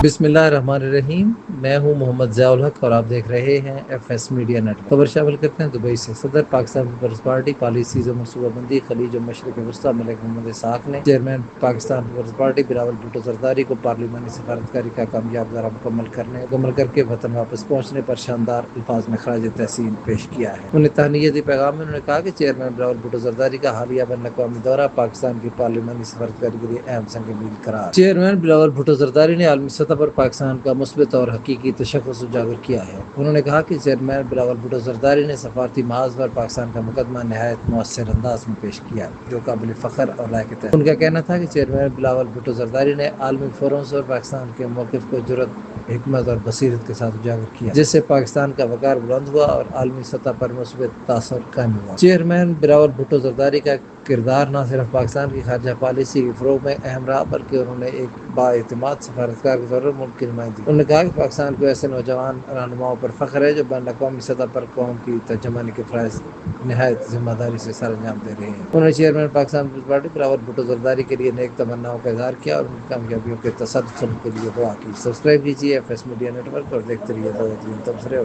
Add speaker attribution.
Speaker 1: بسم اللہ الرحمن الرحیم۔ میں ہوں محمد ضیاء الحق اور آپ دیکھ رہے ہیں F S media network. خبر شامل کرتے ہیں دبئی سے۔ صدر پاکستان پیپلز پارٹی پالیسیز و منصوبہ بندی خلیج و مشرق وسطیٰ ملک محمد اسحاق نے chairman Pakistan peoples party Bilawal Bhutto Zardari کو پارلیمانی سفارتکاری کا کامیاب دورہ مکمل کر کے وطن واپس پہنچنے پر شاندار الفاظ میں خراج تحسین پیش کیا ہے۔ انہیں تہنیتی پیغام میں انہوں نے کہا کہ چیئرمین بلاول بھٹو زرداری کا حالیہ بین الاقوامی دورہ پاکستان کی پارلیمانی سفارتکاری کے لیے اہم سنگ میل قرار۔ چیئرمین بلاول بھٹو زرداری نے عالمی سطح پر پاکستان کا مثبت اور حقیقی تشخص اجاگر کیا ہے۔ انہوں نے کہا کہ چیئرمین بلاول بھٹو زرداری نے سفارتی محاذ پر پاکستان کا مقدمہ نہایت مؤثر انداز میں پیش کیا جو قابل فخر اور لائق تحسین۔ ان کا کہنا تھا کہ چیئرمین بلاول بھٹو زرداری نے عالمی فورم پر پاکستان کے موقف کو جرأت، حکمت اور بصیرت کے ساتھ اجاگر کیا، جس سے پاکستان کا وقار بلند ہوا اور عالمی سطح پر مثبت تاثر قائم ہوا۔ چیئرمین بلاول بھٹو زرداری کا کردار نہ صرف پاکستان کی خارجہ پالیسی کے فروغ میں اہم رہا بلکہ انہوں نے ایک بااعتماد سفارتکار کے طور پر ملک کی نمائندگی کی۔ انہوں نے کہا کہ پاکستان کو ایسے نوجوان رہنماؤں پر فخر ہے جو بین الاقوامی سطح پر قوم کی ترجمانی کے فرائض نہایت ذمہ داری سے سر انجام دے رہے ہیں۔ انہوں نے chairman Pakistan peoples party Bilawal Bhutto Zardari کے لیے نیک تمناؤں کا اظہار کیا اور ان کی کامیابیوں کے تسلسل کے لیے دعا کی۔ سبسکرائب کیجیے F S media network اور دیکھتے رہیے تبصرے۔